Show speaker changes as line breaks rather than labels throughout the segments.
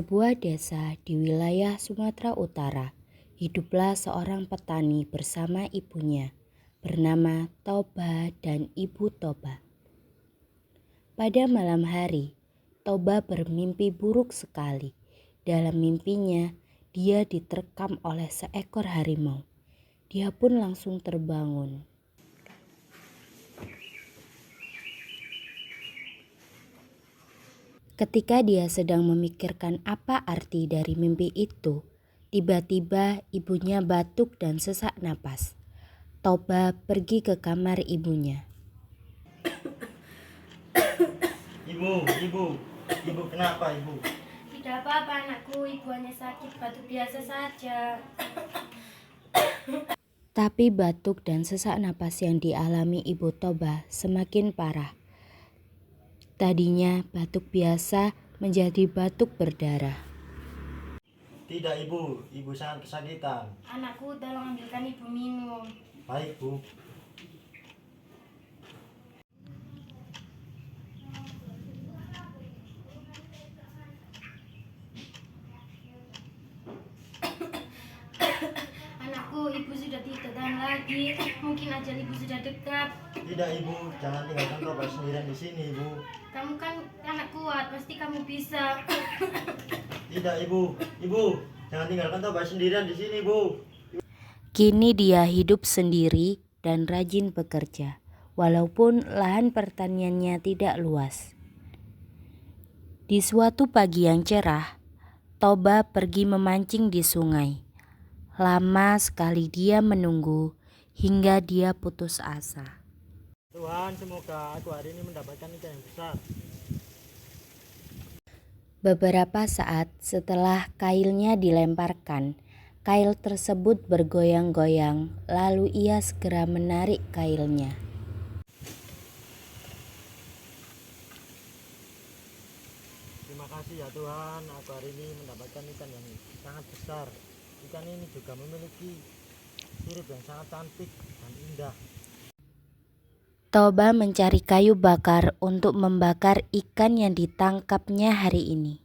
sebuah desa di wilayah Sumatera Utara, hiduplah seorang petani bersama ibunya, bernama Toba dan Ibu Toba. Pada malam hari, Toba bermimpi buruk sekali. Dalam mimpinya, dia diterkam oleh seekor harimau. Dia pun langsung terbangun. Ketika dia sedang memikirkan apa arti dari mimpi itu, tiba-tiba ibunya batuk dan sesak napas. Toba pergi ke kamar ibunya.
Ibu, kenapa ibu?
Tidak apa-apa anakku, ibu hanya sakit batuk biasa saja.
Tapi batuk dan sesak napas yang dialami Ibu Toba semakin parah. Tadinya batuk biasa menjadi batuk berdarah.
Tidak ibu sangat kesakitan.
Anakku, tolong ambilkan ibu minum.
Baik bu.
Anakku, ibu sudah tidak tahan lagi. Mungkin ajal ibu sudah dekat.
Tidak ibu, jangan tinggalkan Toba sendirian di sini ibu.
Kamu kan anak kuat, pasti kamu bisa.
Tidak ibu, jangan tinggalkan Toba sendirian di sini bu.
Kini dia hidup sendiri dan rajin bekerja, walaupun lahan pertaniannya tidak luas. Di suatu pagi yang cerah, Toba pergi memancing di sungai. Lama sekali dia menunggu hingga dia putus asa.
Tuhan, semoga aku hari ini mendapatkan ikan yang besar.
Beberapa saat setelah kailnya dilemparkan, kail tersebut bergoyang-goyang, lalu ia segera menarik kailnya.
Terima kasih ya Tuhan, aku hari ini mendapatkan ikan yang sangat besar. Ikan ini juga memiliki sirip yang sangat cantik dan indah.
Toba mencari kayu bakar untuk membakar ikan yang ditangkapnya hari ini.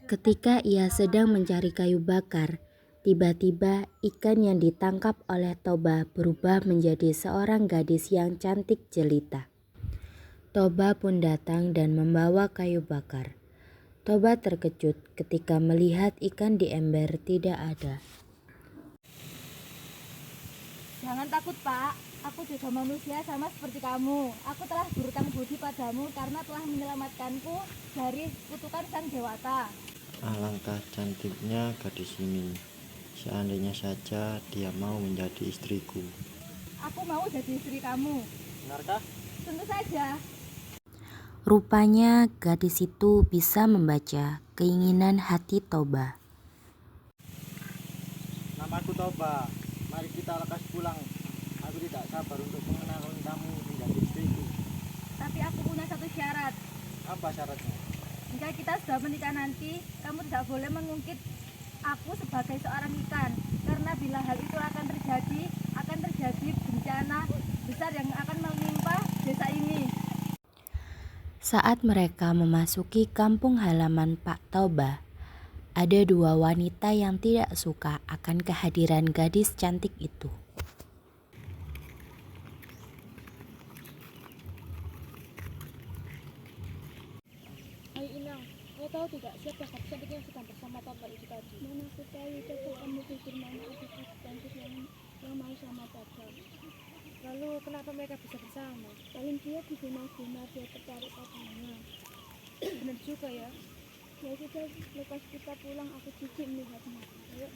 Ketika ia sedang mencari kayu bakar, tiba-tiba ikan yang ditangkap oleh Toba berubah menjadi seorang gadis yang cantik jelita. Toba pun datang dan membawa kayu bakar. Toba terkejut ketika melihat ikan di ember tidak ada.
Jangan takut Pak, aku juga manusia sama seperti kamu. Aku telah berutang budi padamu karena telah menyelamatkanku dari kutukan sang dewata.
Alangkah cantiknya gadis ini. Seandainya saja dia mau menjadi istriku.
Aku mau jadi istri kamu.
Benarkah?
Tentu saja.
Rupanya gadis itu bisa membaca keinginan hati Toba.
Namaku Toba. Mari kita lekas pulang. Aku tidak sabar untuk mengenalkan kamu menjadi istriku.
Tapi aku punya satu syarat.
Apa syaratnya?
Jika kita sudah menikah nanti, kamu tidak boleh mengungkit aku sebagai seorang ikan. Karena bila hal itu akan terjadi bencana besar yang akan menimpa desa ini.
Saat mereka memasuki kampung halaman Pak Toba, ada dua wanita yang tidak suka akan kehadiran gadis cantik itu.
Hai Inang, kau tahu tidak siapa gadis cantik yang sedang bersama Toba itu tadi? Mana aku tahu, coba kamu pikir mana aku cantik yang mau sama Toba. Lalu kenapa mereka bisa bersama? Paling dia diguna-guna, dia tertarik padanya. Benar juga ya. Ya sudah, lepas kita pulang, aku jijik melihatnya. Ayo.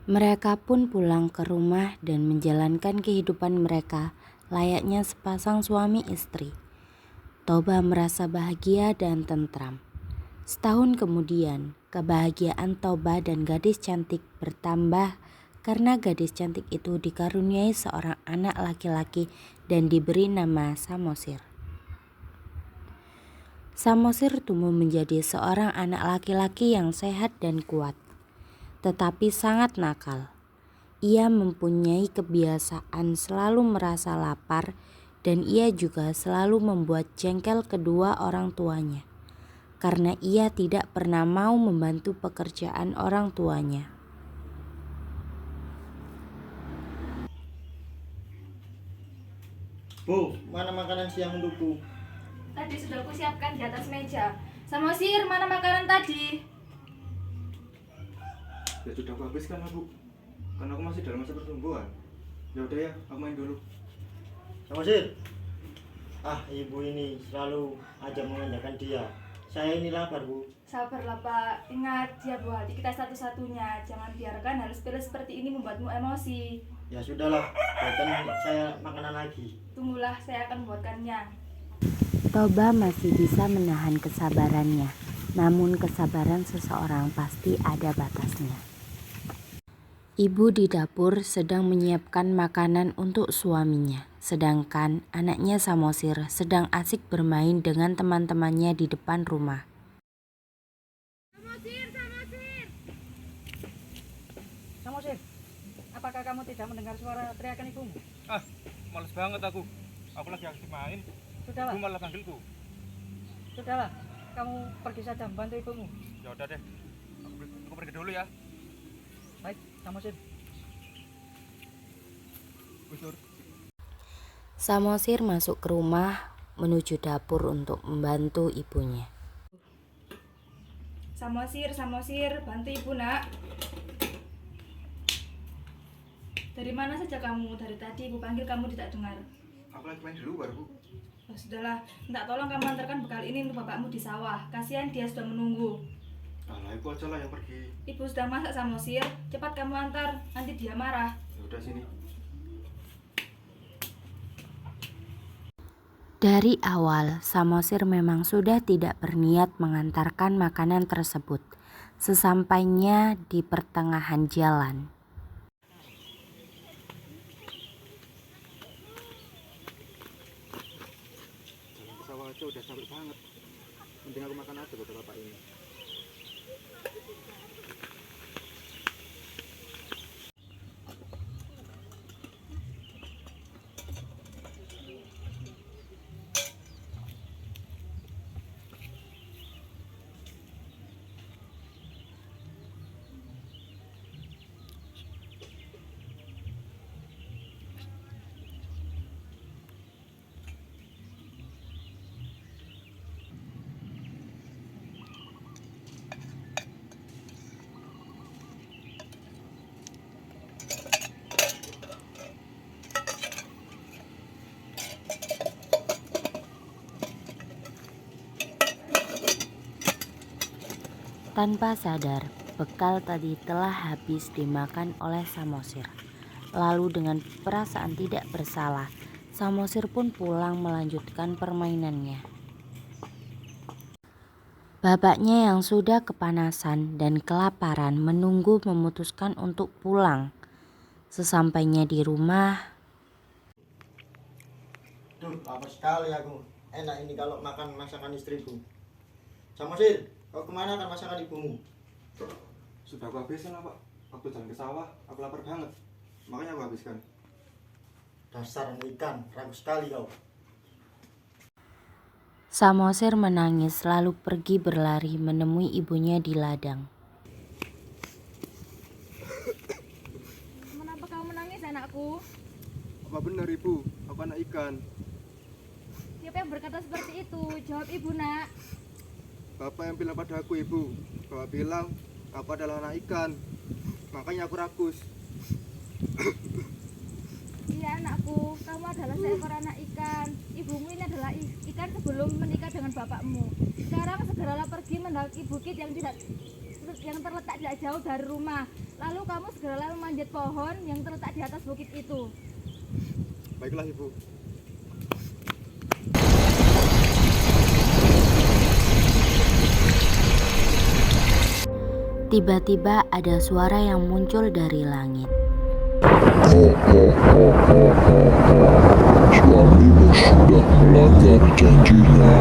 Mereka pun pulang ke rumah dan menjalankan kehidupan mereka layaknya sepasang suami istri. Toba merasa bahagia dan tentram. Setahun kemudian, kebahagiaan Toba dan gadis cantik bertambah karena gadis cantik itu dikaruniai seorang anak laki-laki dan diberi nama Samosir. Samosir tumbuh menjadi seorang anak laki-laki yang sehat dan kuat, tetapi sangat nakal. Ia mempunyai kebiasaan selalu merasa lapar dan ia juga selalu membuat jengkel kedua orang tuanya karena ia tidak pernah mau membantu pekerjaan orang tuanya.
Bu, mana makanan siang untukku?
Tadi sudah aku siapkan di atas meja. Samosir, mana makanan tadi?
Ya sudah aku habiskan lah, Bu. Karena aku masih dalam masa pertumbuhan. Ya udah ya, aku main dulu.
Samosir. Ibu ini selalu aja menganjakan dia. Saya ini lapar, Bu.
Sabarlah Pak, ingat dia buah hati kita satu-satunya. Jangan biarkan hal sepele seperti ini membuatmu emosi.
Ya sudahlah, buatkan saya makanan lagi.
Tunggulah, saya akan buatkannya.
Toba masih bisa menahan kesabarannya, namun kesabaran seseorang pasti ada batasnya. Ibu di dapur sedang menyiapkan makanan untuk suaminya, sedangkan anaknya Samosir sedang asik bermain dengan teman-temannya di depan rumah.
Samosir, apakah kamu tidak mendengar suara teriakan ibumu?
Males banget aku. Aku lagi asik main.
Sudahlah,
Ibu malah panggilku.
sudahlah, kamu pergi saja membantu ibumu.
Ya udah deh. Aku pergi dulu ya.
Baik, Samosir.
Busur.
Samosir masuk ke rumah menuju dapur untuk membantu ibunya.
Samosir, bantu ibu nak. Dari mana saja kamu? Dari tadi ibu panggil kamu tidak dengar.
Aku lagi main di luar, Bu.
Oh, sudahlah, minta tolong kamu antarkan bekal ini untuk bapakmu di sawah. Kasihan dia sudah menunggu.
Alah, ibu aja lah yang pergi.
Ibu sudah masak Samosir, cepat kamu antar, nanti dia marah.
Ya udah sini.
Dari awal, Samosir memang sudah tidak berniat mengantarkan makanan tersebut. Sesampainya di pertengahan jalan,
Jalan ke sawah aja udah capek banget. Mending aku makan aja buat bapak ini.
tanpa sadar bekal tadi telah habis dimakan oleh Samosir. Lalu dengan perasaan tidak bersalah, Samosir pun pulang melanjutkan permainannya. Bapaknya yang sudah kepanasan dan kelaparan menunggu memutuskan untuk pulang. Sesampainya di rumah,
Duh, lapar sekali aku. Enak ini kalau makan masakan istriku. Samosir, kau kemana kan masakan ibumu?
Sudah aku habiskan lah, Pak. Waktu jalan ke sawah, aku lapar banget. Makanya aku habiskan.
Dasar anak ikan, ragu sekali kau.
Samosir menangis lalu pergi berlari menemui ibunya di ladang.
Kenapa kamu menangis, anakku?
Apa benar, Ibu? Aku anak ikan.
Siapa yang berkata seperti itu? Jawab ibu, nak.
Bapak yang bilang pada aku, Ibu. Bapak bilang aku adalah anak ikan. Makanya aku ragus.
Iya, anakku, kamu adalah seekor anak ikan. Ibumu ini adalah ikan sebelum menikah dengan bapakmu. Sekarang segeralah pergi mendaki bukit yang terletak tidak jauh dari rumah. Lalu kamu segeralah memanjat pohon yang terletak di atas bukit itu.
Baiklah, Ibu.
Tiba-tiba ada suara yang muncul dari langit.
Suamimu sudah melanggar janjinya.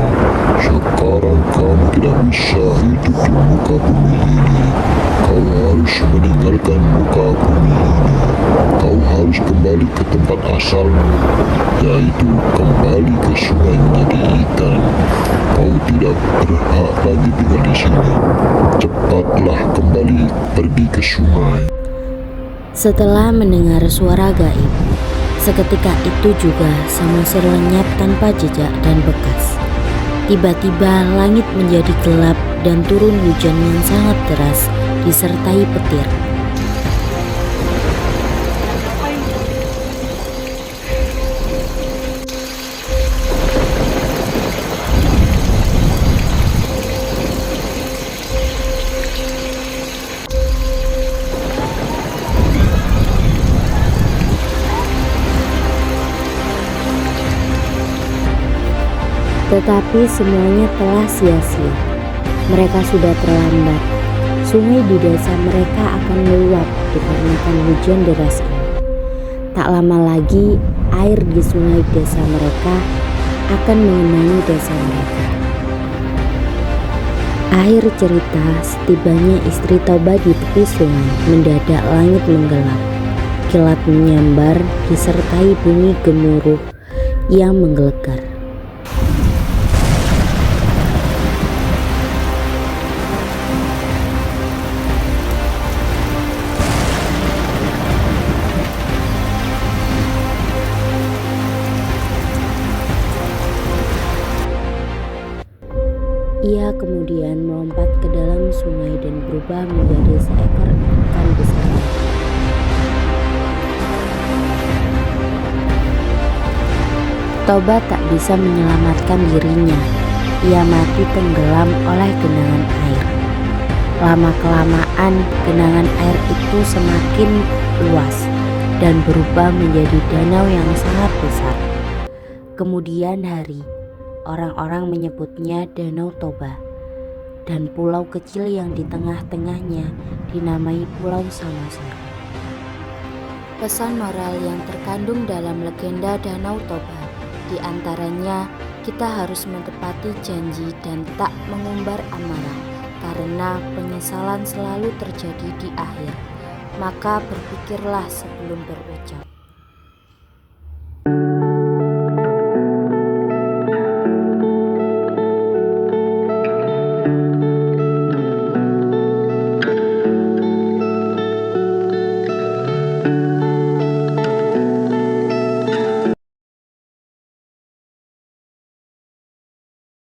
Sekarang kamu tidak bisa hidup di muka bumi ini. Kau harus meninggalkan muka bumi ini. Kau harus kembali ke tempat asalmu, yaitu kembali ke sungai menjadi ikan. Kau tidak berhak lagi tinggal di sini. Cepatlah kembali pergi ke sungai.
Setelah mendengar suara gaib, seketika itu juga Samosir lenyap tanpa jejak dan bekas. Tiba-tiba langit menjadi gelap dan turun hujan yang sangat deras disertai petir. Tetapi semuanya telah sia-sia. Mereka sudah terlambat. Sungai di desa mereka akan meluap dikarenakan hujan deras ini. Tak lama lagi, air di sungai desa mereka akan mengenangi desa mereka. Akhir cerita, setibanya istri Toba di tepi sungai, mendadak langit menggelap. Kilat menyambar disertai bunyi gemuruh yang menggelegar. Ia kemudian melompat ke dalam sungai dan berubah menjadi seekor ikan besar. Toba tak bisa menyelamatkan dirinya. Ia mati tenggelam oleh genangan air. Lama-kelamaan genangan air itu semakin luas dan berubah menjadi danau yang sangat besar. Kemudian hari, orang-orang menyebutnya Danau Toba, dan pulau kecil yang di tengah-tengahnya dinamai Pulau Samosir. Pesan moral yang terkandung dalam legenda Danau Toba, di antaranya kita harus menepati janji dan tak mengumbar amarah, karena penyesalan selalu terjadi di akhir. Maka berpikirlah sebelum berucap.